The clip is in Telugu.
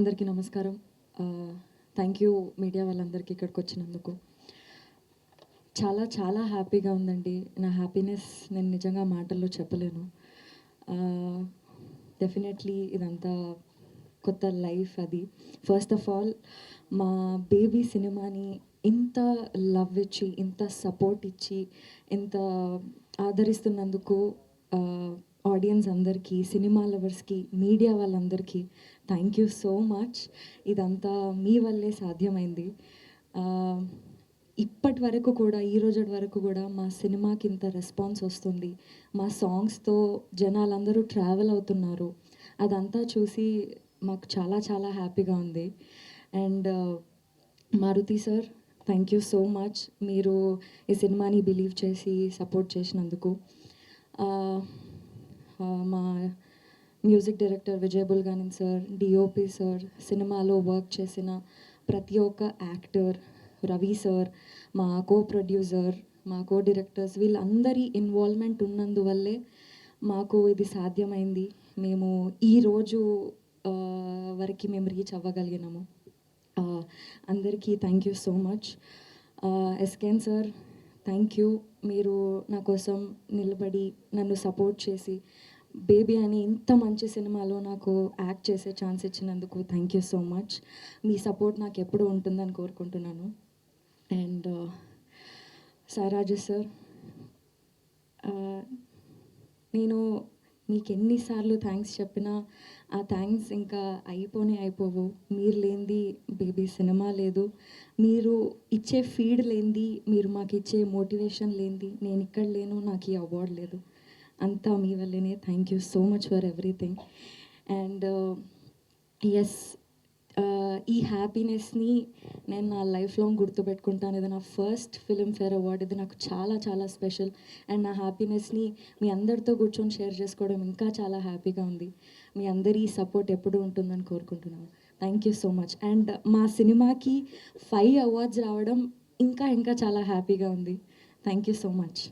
అందరికీ నమస్కారం. థ్యాంక్ యూ మీడియా వాళ్ళందరికీ ఇక్కడికి వచ్చినందుకు. చాలా చాలా హ్యాపీగా ఉందండి. నా హ్యాపీనెస్ నేను నిజంగా మాటల్లో చెప్పలేను. డెఫినెట్లీ ఇదంతా కొత్త లైఫ్ అది. ఫస్ట్ ఆఫ్ ఆల్ మా బేబీ సినిమాని ఇంత లవ్ ఇచ్చి, ఇంత సపోర్ట్ ఇచ్చి, ఇంత ఆదరిస్తున్నందుకు ఆడియన్స్ అందరికీ, సినిమా లవర్స్కి, మీడియా వాళ్ళందరికీ థ్యాంక్ యూ సో మచ్. ఇదంతా మీ వల్లే సాధ్యమైంది. ఇప్పటి వరకు కూడా, ఈ రోజు వరకు కూడా మా సినిమాకి ఇంత రెస్పాన్స్ వస్తుంది, మా సాంగ్స్తో జనాలందరూ ట్రావెల్ అవుతున్నారు, అదంతా చూసి మాకు చాలా చాలా హ్యాపీగా ఉంది. And Maruti sir, thank you so much. మీరు ఈ సినిమాని బిలీవ్ చేసి సపోర్ట్ చేసినందుకు. మా music director Vijay Bulganin sir, DOP sir, సినిమాలో వర్క్ చేసిన ప్రతి ఒక్క యాక్టర్, రవి సార్, మా కో ప్రొడ్యూసర్, మా కో డైరెక్టర్స్, వీళ్ళందరి ఇన్వాల్వ్మెంట్ ఉన్నందువల్లే మాకు ఇది సాధ్యమైంది. మేము ఈరోజు వరకు మేము రీచ్ అవ్వగలిగినాము. అందరికీ థ్యాంక్ యూ సో మచ్. ఎస్కేన్ సార్, థ్యాంక్ యూ. మీరు నా కోసం నిలబడి నన్ను సపోర్ట్ చేసి బేబీ అని ఇంత మంచి సినిమాలో నాకు యాక్ట్ చేసే ఛాన్స్ ఇచ్చినందుకు thank you so much. Me support నాకు ఎప్పుడూ ఉంటుందని కోరుకుంటున్నాను. అండ్ సారాజు సార్, నేను మీకు ఎన్నిసార్లు థ్యాంక్స్ చెప్పినా ఆ థ్యాంక్స్ ఇంకా అయిపోవు. మీరు లేనిది బేబీ సినిమా లేదు, మీరు ఇచ్చే ఫీడ్ లేనిది, మీరు మాకు ఇచ్చే మోటివేషన్ లేనిది నేను ఇక్కడ లేను, నాకు ఈ అవార్డు లేదు. అంతా మీ వల్లనే. Thank you so much for everything. And yes, ఈ హ్యాపీనెస్ని నేను నా లైఫ్ లాంగ్ గుర్తుపెట్టుకుంటాను. ఇది నా ఫస్ట్ ఫిల్మ్ఫేర్ అవార్డ్. ఇది నాకు చాలా చాలా స్పెషల్. అండ్ నా హ్యాపీనెస్ని మీ అందరితో కూర్చొని షేర్ చేసుకోవడం ఇంకా చాలా హ్యాపీగా ఉంది. మీ అందరి సపోర్ట్ ఎప్పుడూ ఉంటుందని కోరుకుంటున్నాను. Thank you so much. And మా సినిమాకి 5 అవార్డ్స్ రావడం ఇంకా ఇంకా చాలా హ్యాపీగా ఉంది. Thank you so much.